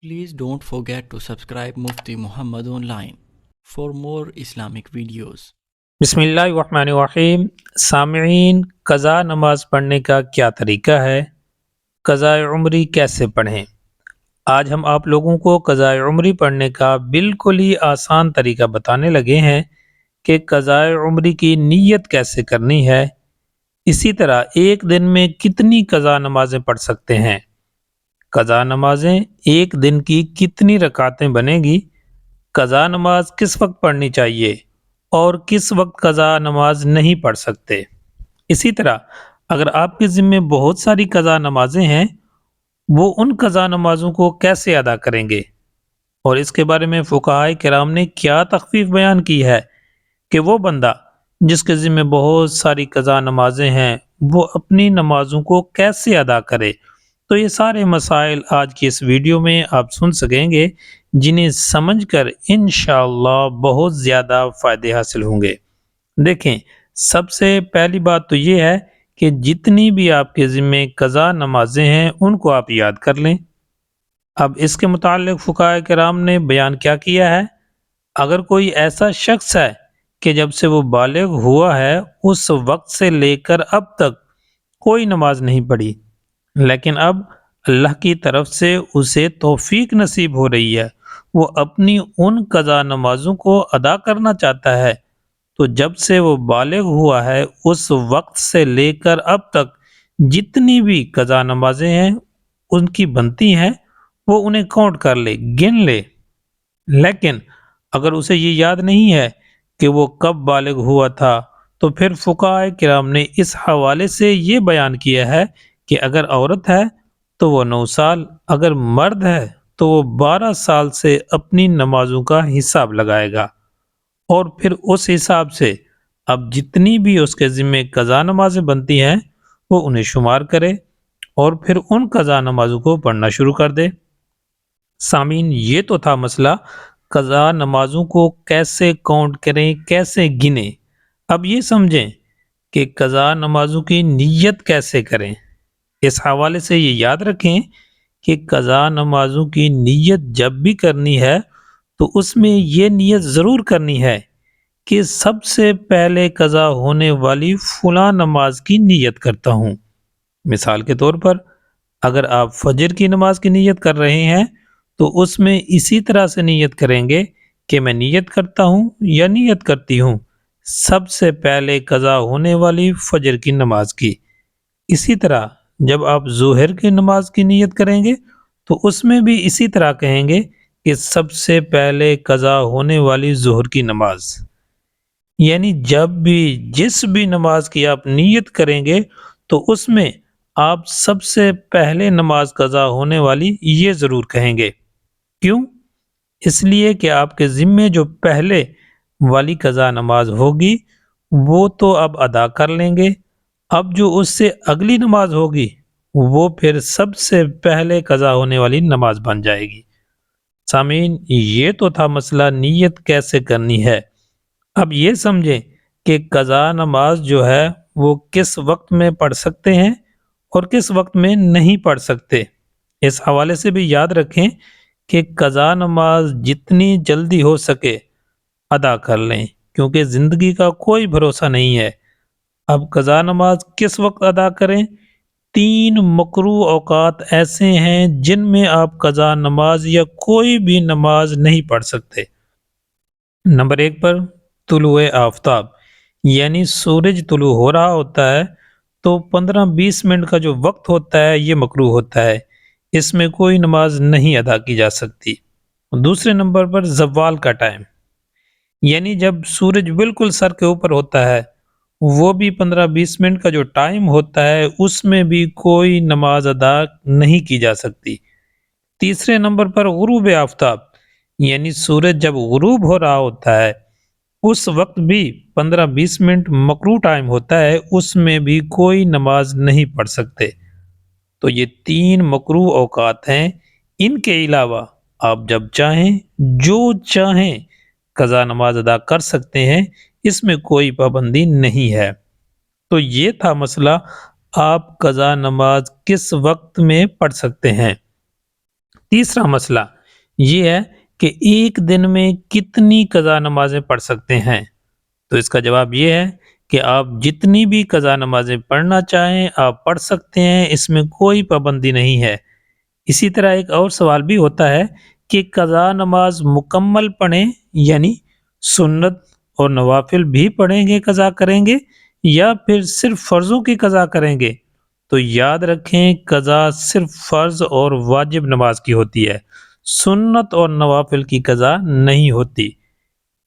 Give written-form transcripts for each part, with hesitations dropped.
Please don't forget to subscribe Mufti Muhammad Online for more Islamic videos. بسم اللہ الرحمن الرحیم۔ سامعین، قضا نماز پڑھنے کا کیا طریقہ ہے؟ قضاء عمری کیسے پڑھیں؟ آج ہم آپ لوگوں کو قضاء عمری پڑھنے کا بالکل ہی آسان طریقہ بتانے لگے ہیں کہ قضاء عمری کی نیت کیسے کرنی ہے، اسی طرح ایک دن میں کتنی قضا نمازیں پڑھ سکتے ہیں، قضا نمازیں ایک دن کی کتنی رکعتیں بنے گی، قضا نماز کس وقت پڑھنی چاہیے اور کس وقت قضا نماز نہیں پڑھ سکتے۔ اسی طرح اگر آپ کے ذمے بہت ساری قضا نمازیں ہیں، وہ ان قضا نمازوں کو کیسے ادا کریں گے، اور اس کے بارے میں فقہاء کرام نے کیا تخفیف بیان کی ہے کہ وہ بندہ جس کے ذمے بہت ساری قضا نمازیں ہیں وہ اپنی نمازوں کو کیسے ادا کرے۔ تو یہ سارے مسائل آج کی اس ویڈیو میں آپ سن سکیں گے، جنہیں سمجھ کر انشاءاللہ بہت زیادہ فائدے حاصل ہوں گے۔ دیکھیں، سب سے پہلی بات تو یہ ہے کہ جتنی بھی آپ کے ذمے قضا نمازیں ہیں ان کو آپ یاد کر لیں۔ اب اس کے متعلق فقہاء کرام نے بیان کیا کیا ہے؟ اگر کوئی ایسا شخص ہے کہ جب سے وہ بالغ ہوا ہے اس وقت سے لے کر اب تک کوئی نماز نہیں پڑھی، لیکن اب اللہ کی طرف سے اسے توفیق نصیب ہو رہی ہے، وہ اپنی ان قضا نمازوں کو ادا کرنا چاہتا ہے، تو جب سے وہ بالغ ہوا ہے اس وقت سے لے کر اب تک جتنی بھی قضا نمازیں ہیں ان کی بنتی ہیں وہ انہیں کاؤنٹ کر لے، گن لے۔ لیکن اگر اسے یہ یاد نہیں ہے کہ وہ کب بالغ ہوا تھا، تو پھر فقہاء کرام نے اس حوالے سے یہ بیان کیا ہے کہ اگر عورت ہے تو وہ 9 سال، اگر مرد ہے تو وہ 12 سال سے اپنی نمازوں کا حساب لگائے گا، اور پھر اس حساب سے اب جتنی بھی اس کے ذمے قضا نمازیں بنتی ہیں وہ انہیں شمار کرے اور پھر ان قضا نمازوں کو پڑھنا شروع کر دے۔ سامعین، یہ تو تھا مسئلہ قضا نمازوں کو کیسے کاؤنٹ کریں، کیسے گنیں۔ اب یہ سمجھیں کہ قضا نمازوں کی نیت کیسے کریں۔ اس حوالے سے یہ یاد رکھیں کہ قضا نمازوں کی نیت جب بھی کرنی ہے تو اس میں یہ نیت ضرور کرنی ہے کہ سب سے پہلے قضا ہونے والی فلاں نماز کی نیت کرتا ہوں۔ مثال کے طور پر اگر آپ فجر کی نماز کی نیت کر رہے ہیں تو اس میں اسی طرح سے نیت کریں گے کہ میں نیت کرتا ہوں یا نیت کرتی ہوں سب سے پہلے قضا ہونے والی فجر کی نماز کی۔ اسی طرح جب آپ ظہر کی نماز کی نیت کریں گے تو اس میں بھی اسی طرح کہیں گے کہ سب سے پہلے قضا ہونے والی ظہر کی نماز۔ یعنی جب بھی جس بھی نماز کی آپ نیت کریں گے تو اس میں آپ سب سے پہلے نماز قضا ہونے والی یہ ضرور کہیں گے۔ کیوں؟ اس لیے کہ آپ کے ذمے جو پہلے والی قضا نماز ہوگی وہ تو اب ادا کر لیں گے، اب جو اس سے اگلی نماز ہوگی وہ پھر سب سے پہلے قضا ہونے والی نماز بن جائے گی۔ سامعین، یہ تو تھا مسئلہ نیت کیسے کرنی ہے۔ اب یہ سمجھیں کہ قضا نماز جو ہے وہ کس وقت میں پڑھ سکتے ہیں اور کس وقت میں نہیں پڑھ سکتے۔ اس حوالے سے بھی یاد رکھیں کہ قضا نماز جتنی جلدی ہو سکے ادا کر لیں، کیونکہ زندگی کا کوئی بھروسہ نہیں ہے۔ اب قضا نماز کس وقت ادا کریں؟ 3 مکروہ اوقات ایسے ہیں جن میں آپ قضا نماز یا کوئی بھی نماز نہیں پڑھ سکتے۔ نمبر 1 پر طلوع آفتاب، یعنی سورج طلوع ہو رہا ہوتا ہے تو 15-20 منٹ کا جو وقت ہوتا ہے یہ مکروہ ہوتا ہے، اس میں کوئی نماز نہیں ادا کی جا سکتی۔ دوسرے نمبر پر زوال کا ٹائم، یعنی جب سورج بالکل سر کے اوپر ہوتا ہے وہ بھی 15-20 منٹ کا جو ٹائم ہوتا ہے اس میں بھی کوئی نماز ادا نہیں کی جا سکتی۔ تیسرے نمبر پر غروب آفتاب، یعنی سورج جب غروب ہو رہا ہوتا ہے اس وقت بھی 15-20 منٹ مکروہ ٹائم ہوتا ہے، اس میں بھی کوئی نماز نہیں پڑھ سکتے۔ تو یہ 3 مکروہ اوقات ہیں، ان کے علاوہ آپ جب چاہیں جو چاہیں قضا نماز ادا کر سکتے ہیں، اس میں کوئی پابندی نہیں ہے۔ تو یہ تھا مسئلہ آپ قضا نماز کس وقت میں پڑھ سکتے ہیں۔ تیسرا مسئلہ یہ ہے کہ ایک دن میں کتنی قضا نمازیں پڑھ سکتے ہیں؟ تو اس کا جواب یہ ہے کہ آپ جتنی بھی قضا نمازیں پڑھنا چاہیں آپ پڑھ سکتے ہیں، اس میں کوئی پابندی نہیں ہے۔ اسی طرح ایک اور سوال بھی ہوتا ہے کہ قضا نماز مکمل پڑھیں، یعنی سنت اور نوافل بھی پڑھیں گے، قضا کریں گے، یا پھر صرف فرضوں کی قضا کریں گے؟ تو یاد رکھیں قضا صرف فرض اور واجب نماز کی ہوتی ہے، سنت اور نوافل کی قضا نہیں ہوتی۔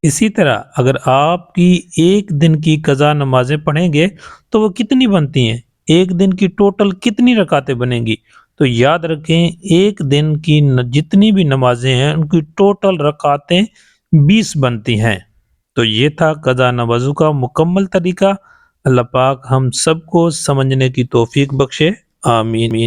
اسی طرح اگر آپ کی ایک دن کی قضا نمازیں پڑھیں گے تو وہ کتنی بنتی ہیں؟ ایک دن کی ٹوٹل کتنی رکعتیں بنیں گی؟ تو یاد رکھیں ایک دن کی جتنی بھی نمازیں ہیں ان کی ٹوٹل رکعتیں 20 بنتی ہیں۔ تو یہ تھا قضا نمازوں کا مکمل طریقہ۔ اللہ پاک ہم سب کو سمجھنے کی توفیق بخشے، آمین۔